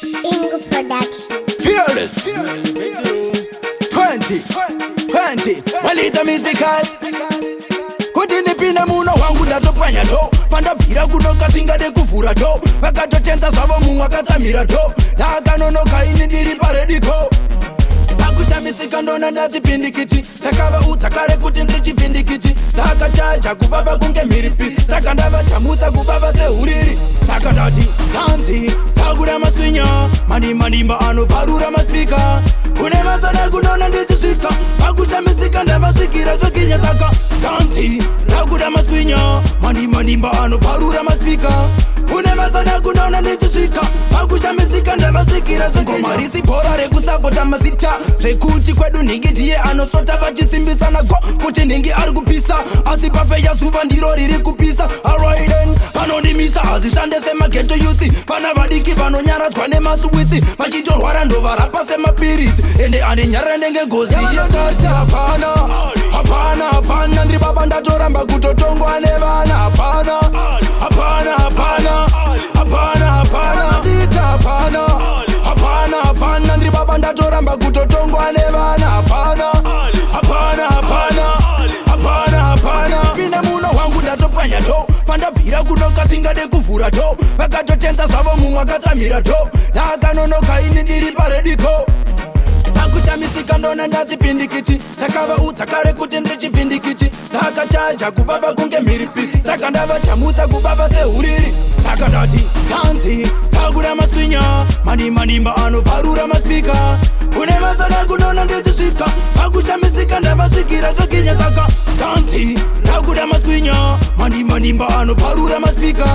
Ingo Production. Fearless 20 Walita musical kuti ndipinde muno wangu ndatopwanya to pandabvira kunoka singade kuvhura to vakatotenza zvavo mumwe akatsamira to ndaakanonoka ini ndiri parediko pakushamisika ndona ndati pindikiti ndakavaudza kare kuti ndiri chipindikiti ndakachaja kuvava kunge mhiripi saka ndavachamutsa kuvava seuriri saka ndati tanzi takuda maswinya manimba anoparura maspika kune masada kunona ndichisvika pakushamisika ndavasvikira zvokinya saka tanzi takuda maswinya manimba anoparura maspika kune masada kunona ndichisvika pakushamisika ndavasvikira zvokinya risi bhora rekusapota mazita zvekuti kwedu nhingi ndiye anosota vachisimbisana go kuti nhingi ari kupisa asi pafeya zuva ndiro riri kupisa alrighten panondimisa hazvishande semageto yuti pana vadiki vanonyaradzwa nemasuwitsi vachitorwara ndovarapa semapiritsi ende andinyarara ndenge ngozi hapana ndiri baba ndatoramba kutotongwa nevana hapana ndita hapana ndiri baba ndatoramba kutotongwa nevana hapana pinda muno wangu ndatopwanya to pandabvira kunoka singade kuvhura to vakatotenza zvavo mumwe akatsamira to ndaakanonoka ini ndiri parediko pakushamisika ndona ndati pindikiti ndakavaudza kare kuti ndiri chipindikiti ndakachaja kuvava kunge mhiripiri saka ndavachamutsa kuvava seuriri saka ndati tanzi takuda maswinya manimba anoparura maspika kune masada kunona ndichisvika pakushamisika ndavasvikira zvokinya saka tanzi takuda maswinya manimba anoparura maspika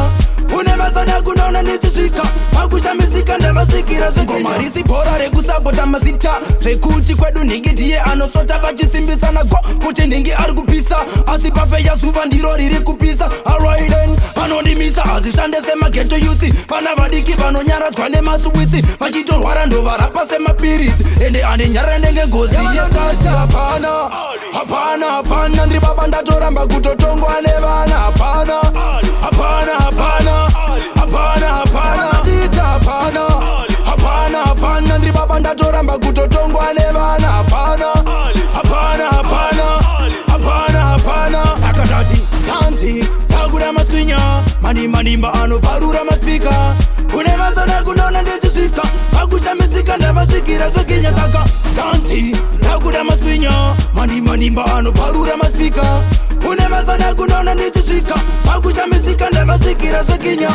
kune masada kunona ndichisvika pakushamisika ndavasvikira zvokinya risi bhora rekusapota mazita zvekuti kwedu nhingi ndiye anosota vachisimbisana go kuti nhingi ari kupisa asi pafeya zuva ndiro riri kupisa alrighten panondimisa hazvishande semageto yuti pana vadiki vanonyaradzwa nemasuwitsi vachitorwara ndovarapa semapiritsi ende andinyarara ndenge ngozi hapana ndiri baba ndatoramba kutotongwa nevana hapana ndita hapana ndiri baba ndatoramba kutotongwa nevana hapana saka ndati tanzi takuda maswinya manimba anoparura maspika kune masada kunona ndichisvika pakushamisika ndavasvikira zvokinya saka tanzi takuda maswinya manimba anoparura maspika kune masada kunona ndichisvika pakushamisika ndavasvikira zvokinya